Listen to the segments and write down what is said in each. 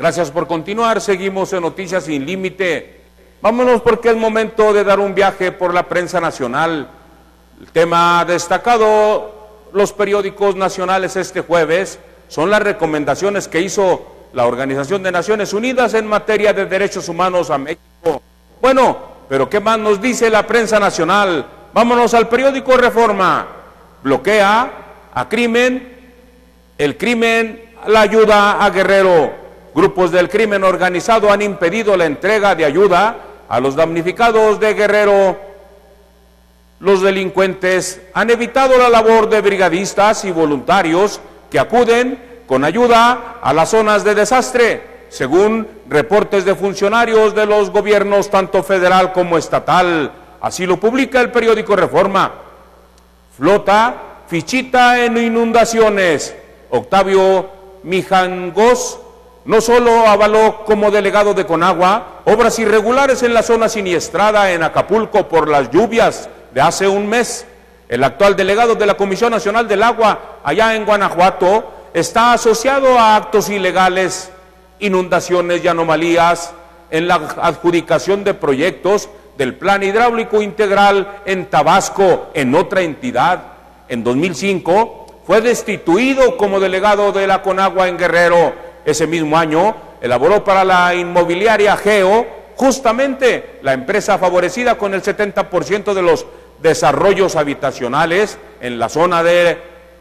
Gracias por continuar, seguimos en Noticias Sin Límite. Vámonos porque es momento de dar un viaje por la prensa nacional. El tema destacado, los periódicos nacionales este jueves, son las recomendaciones que hizo la Organización de Naciones Unidas en materia de derechos humanos a México. Bueno, pero ¿qué más nos dice la prensa nacional? Vámonos al periódico Reforma. Bloquea a el crimen, la ayuda a Guerrero. Grupos del crimen organizado han impedido la entrega de ayuda a los damnificados de Guerrero. Los delincuentes han evitado la labor de brigadistas y voluntarios que acuden con ayuda a las zonas de desastre, según reportes de funcionarios de los gobiernos tanto federal como estatal. Así lo publica el periódico Reforma. Flota fichita en inundaciones. Octavio Mijangos no solo avaló como delegado de Conagua obras irregulares en la zona siniestrada en Acapulco por las lluvias de hace un mes. El actual delegado de la Comisión Nacional del Agua, allá en Guanajuato, está asociado a actos ilegales, inundaciones y anomalías en la adjudicación de proyectos del Plan Hidráulico Integral en Tabasco, en otra entidad. En 2005 fue destituido como delegado de la Conagua en Guerrero. Ese mismo año elaboró para la inmobiliaria Geo, justamente la empresa favorecida con el 70% de los desarrollos habitacionales en la zona de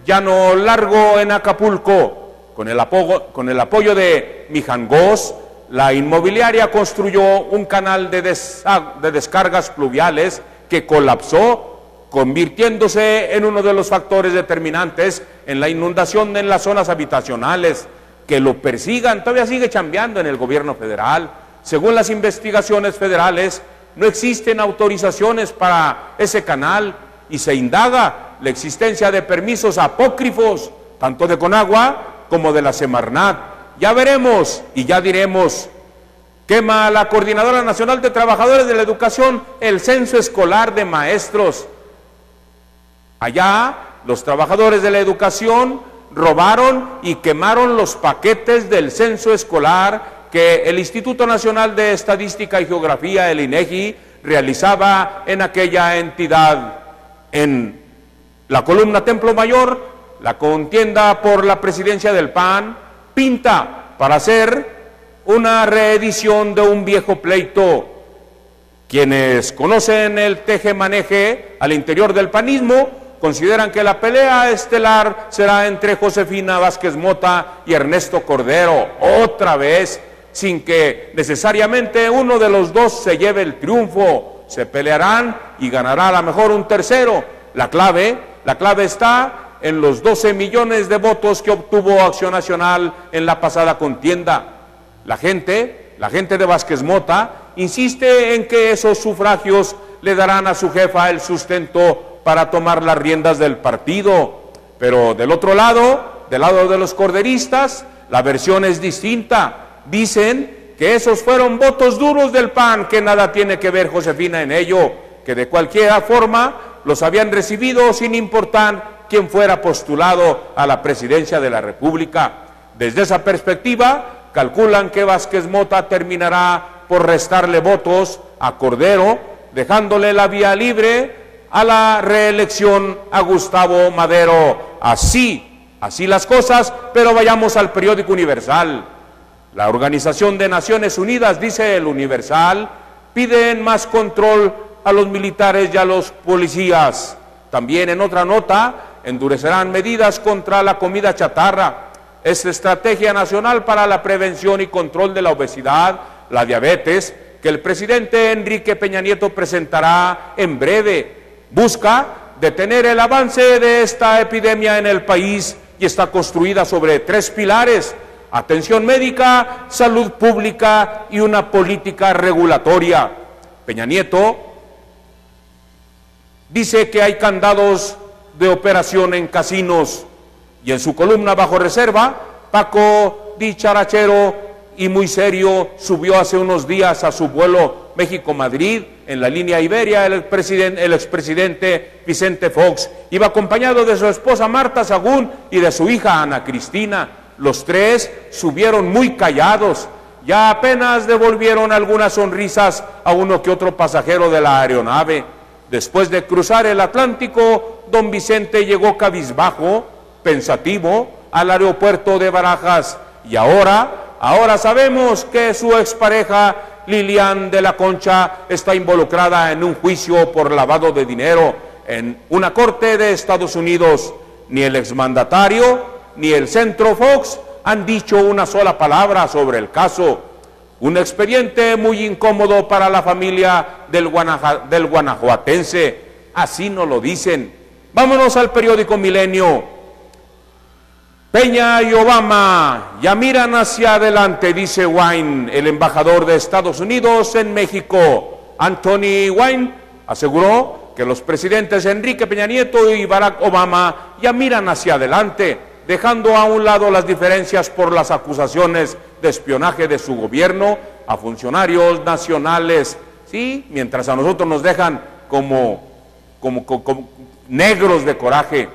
Llano Largo en Acapulco. Con el apoyo de Mijangos, la inmobiliaria construyó un canal de descargas pluviales que colapsó, convirtiéndose en uno de los factores determinantes en la inundación en las zonas habitacionales. Que lo persigan, todavía sigue chambeando en el gobierno federal. Según las investigaciones federales, no existen autorizaciones para ese canal y se indaga la existencia de permisos apócrifos, tanto de Conagua como de la Semarnat. Ya veremos y ya diremos. Quema la Coordinadora Nacional de Trabajadores de la Educación el censo escolar de maestros. Allá, los trabajadores de la educación robaron y quemaron los paquetes del censo escolar que el Instituto Nacional de Estadística y Geografía, el INEGI, realizaba en aquella entidad. En la columna Templo Mayor, la contienda por la presidencia del PAN pinta para hacer una reedición de un viejo pleito. Quienes conocen el teje-maneje al interior del panismo consideran que la pelea estelar será entre Josefina Vázquez Mota y Ernesto Cordero, otra vez, sin que necesariamente uno de los dos se lleve el triunfo. Se pelearán y ganará a lo mejor un tercero. La clave está en los 12 millones de votos que obtuvo Acción Nacional en la pasada contienda. La gente de Vázquez Mota insiste en que esos sufragios le darán a su jefa el sustento para tomar las riendas del partido. Pero del otro lado, del lado de los corderistas, la versión es distinta. Dicen que esos fueron votos duros del PAN, que nada tiene que ver Josefina en ello, que de cualquier forma los habían recibido sin importar quién fuera postulado a la presidencia de la República. Desde esa perspectiva, calculan que Vázquez Mota terminará por restarle votos a Cordero, dejándole la vía libre a la reelección a Gustavo Madero. Así las cosas, pero vayamos al periódico Universal. La Organización de Naciones Unidas, dice el Universal, piden más control a los militares y a los policías. También en otra nota, endurecerán medidas contra la comida chatarra. Es estrategia nacional para la prevención y control de la obesidad, la diabetes, que el presidente Enrique Peña Nieto presentará en breve. Busca detener el avance de esta epidemia en el país y está construida sobre 3 pilares: atención médica, salud pública y una política regulatoria. Peña Nieto dice que hay candados de operación en casinos y en su columna Bajo Reserva, Paco dicharachero y muy serio subió hace unos días a su vuelo México-Madrid en la línea Iberia. El expresidente Vicente Fox iba acompañado de su esposa Marta Sagún y de su hija Ana Cristina. Los tres subieron muy callados, ya apenas devolvieron algunas sonrisas a uno que otro pasajero de la aeronave. Después de cruzar el Atlántico, don Vicente llegó cabizbajo, pensativo, al aeropuerto de Barajas, y ahora sabemos que su expareja Lilian de la Concha está involucrada en un juicio por lavado de dinero en una corte de Estados Unidos. Ni el exmandatario ni el Centro Fox han dicho una sola palabra sobre el caso. Un expediente muy incómodo para la familia del guanajuatense, así nos lo dicen. Vámonos al periódico Milenio. Peña y Obama ya miran hacia adelante, dice Wine, el embajador de Estados Unidos en México. Anthony Wine aseguró que los presidentes Enrique Peña Nieto y Barack Obama ya miran hacia adelante, dejando a un lado las diferencias por las acusaciones de espionaje de su gobierno a funcionarios nacionales. Sí, mientras a nosotros nos dejan como negros de coraje.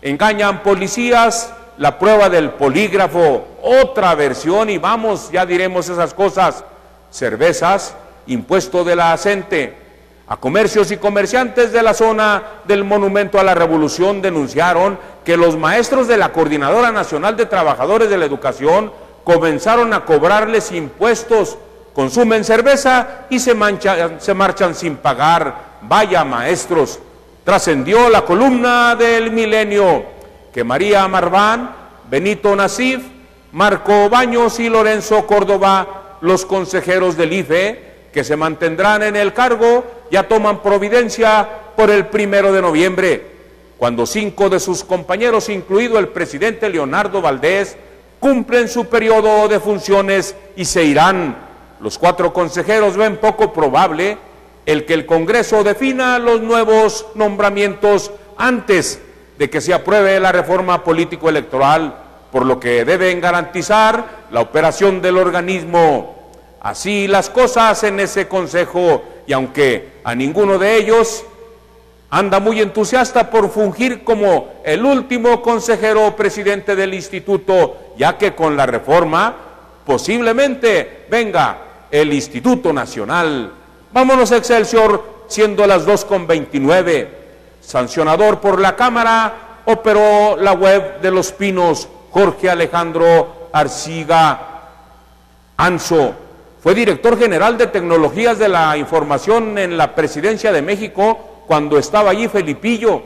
Engañan policías, la prueba del polígrafo, otra versión, y vamos, ya diremos esas cosas. Cervezas, impuesto de la acente. A comercios y comerciantes de la zona del Monumento a la Revolución denunciaron que los maestros de la Coordinadora Nacional de Trabajadores de la Educación comenzaron a cobrarles impuestos, consumen cerveza y se marchan sin pagar. Vaya maestros. Trascendió la columna del Milenio que María Marván, Benito Nasif, Marco Baños y Lorenzo Córdoba, los consejeros del IFE, que se mantendrán en el cargo, ya toman providencia por el 1 de noviembre, cuando 5 de sus compañeros, incluido el presidente Leonardo Valdés, cumplen su periodo de funciones y se irán. Los 4 consejeros ven poco probable el que el Congreso defina los nuevos nombramientos antes de que se apruebe la reforma político-electoral, por lo que deben garantizar la operación del organismo. Así las cosas en ese consejo, y aunque a ninguno de ellos anda muy entusiasta por fungir como el último consejero o presidente del instituto, ya que con la reforma posiblemente venga el Instituto Nacional. Vámonos a Excelsior, siendo las 2:29. Sancionador por la Cámara, operó la web de Los Pinos, Jorge Alejandro Arciga Anzo. Fue director general de Tecnologías de la Información en la Presidencia de México cuando estaba allí Felipillo.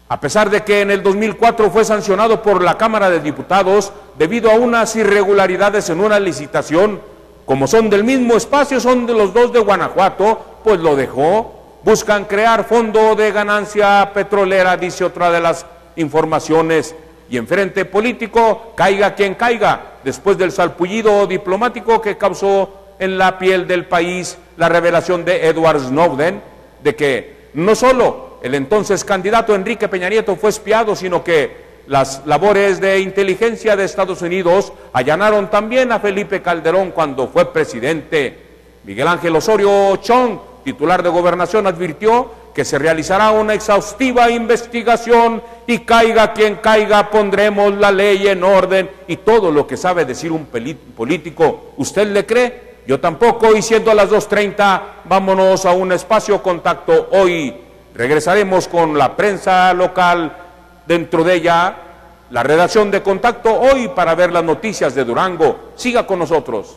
A pesar de que en el 2004 fue sancionado por la Cámara de Diputados debido a unas irregularidades en una licitación, como son del mismo espacio, son de los dos de Guanajuato, pues lo dejó. Buscan crear fondo de ganancia petrolera, dice otra de las informaciones. Y en frente político, caiga quien caiga, después del salpullido diplomático que causó en la piel del país la revelación de Edward Snowden, de que no solo el entonces candidato Enrique Peña Nieto fue espiado, sino que las labores de inteligencia de Estados Unidos allanaron también a Felipe Calderón cuando fue presidente. Miguel Ángel Osorio Chong, titular de Gobernación, advirtió que se realizará una exhaustiva investigación y caiga quien caiga, pondremos la ley en orden, y todo lo que sabe decir un político. ¿Usted le cree? Yo tampoco, y siendo a las 2:30, vámonos a un espacio contacto. Hoy regresaremos con la prensa local, dentro de ella la redacción de Contacto Hoy, para ver las noticias de Durango. Siga con nosotros.